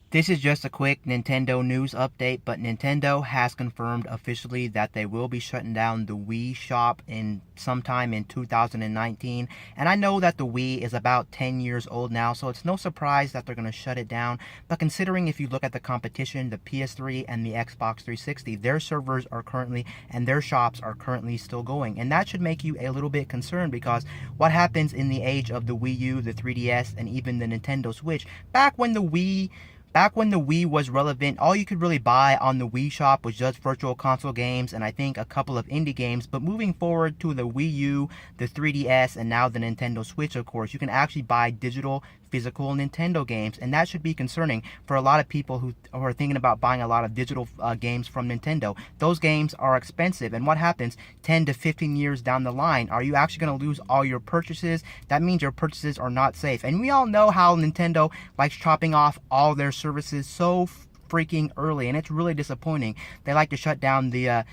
This is just a quick Nintendo news update, but Nintendo has confirmed officially that they will be shutting down the Wii shop in sometime in 2019. And I know that the Wii is about 10 years old now, so it's no surprise that they're going to shut it down. But considering if you look at the competition, the PS3 and the Xbox 360, their servers are currently and their shops are currently still going. And that should make you a little bit concerned because what happens in the age of the Wii U, the 3DS, and even the Nintendo Switch, Back when the Wii was relevant, all you could really buy on the Wii shop was just virtual console games and I think a couple of indie games. But moving forward to the Wii U, the 3DS, and now the Nintendo Switch, of course, you can actually buy digital physical Nintendo games, and that should be concerning for a lot of people who are thinking about buying a lot of digital games from Nintendo. Those games are expensive, and what happens 10 to 15 years down the line? Are you actually going to lose all your purchases? That means your purchases are not safe, and we all know how Nintendo likes chopping off all their services so freaking early, and it's really disappointing. They like to shut down the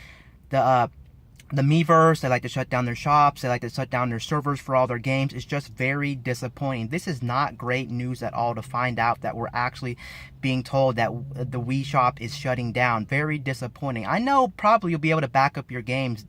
Miiverse, they like to shut down their shops, they like to shut down their servers for all their games. It's just very disappointing. This is not great news at all to find out that we're actually being told that the Wii shop is shutting down. Very disappointing. I know probably you'll be able to back up your games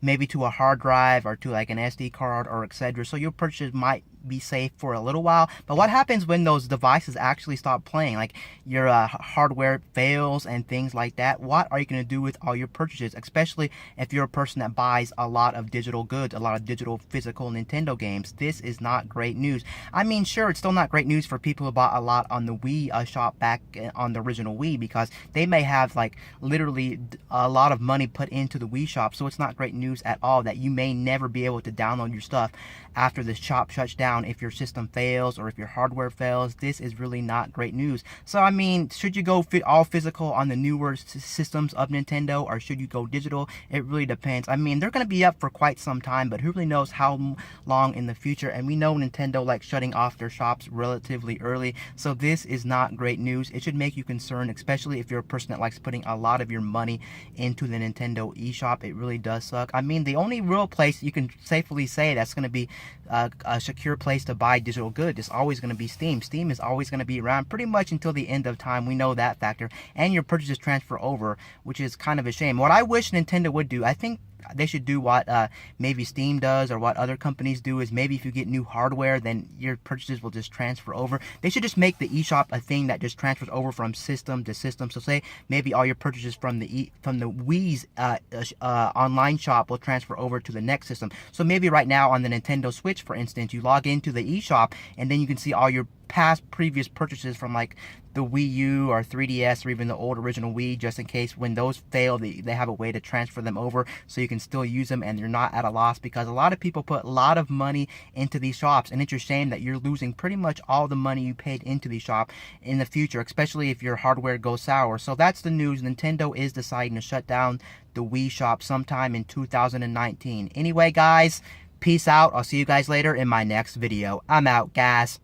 maybe to a hard drive or to like an SD card or etc. So your purchases might be safe for a little while, but what happens when those devices actually stop playing, like your hardware fails and things like that? What are you going to do with all your purchases, especially if you're a person that buys a lot of digital goods, a lot of digital physical Nintendo games? This is not great news. I mean, sure, it's still not great news for people who bought a lot on the Wii shop back on the original Wii, because they may have like literally a lot of money put into the Wii shop, so it's not great news at all that you may never be able to download your stuff after the shop shuts down if your system fails or if your hardware fails. This is really not great news. So I mean, should you go all physical on the newer systems of Nintendo, or should you go digital? It really depends. I mean, they're going to be up for quite some time, but who really knows how long in the future? And we know Nintendo likes shutting off their shops relatively early, so this is not great news. It should make you concerned, especially if you're a person that likes putting a lot of your money into the Nintendo eShop. It really does suck. I mean, the only real place you can safely say that's going to be a secure place to buy digital goods is always going to be Steam. Steam is always going to be around pretty much until the end of time. We know that factor. And your purchases transfer over, which is kind of a shame. What I wish Nintendo would do, I think they should do what maybe Steam does or what other companies do, is maybe if you get new hardware, then your purchases will just transfer over. They should just make the eShop a thing that just transfers over from system to system. So say maybe all your purchases from the Wii's online shop will transfer over to the next system. So maybe right now on the Nintendo Switch, for instance, you log into the eShop and then you can see all your previous purchases from like the Wii U or 3DS or even the old original Wii, just in case when those fail, they have a way to transfer them over so you can still use them and you're not at a loss, because a lot of people put a lot of money into these shops, and it's a shame that you're losing pretty much all the money you paid into the shop in the future, especially if your hardware goes sour. So that's the news. Nintendo is deciding to shut down the Wii shop sometime in 2019. Anyway, guys, peace out. I'll see you guys later in my next video. I'm out, guys.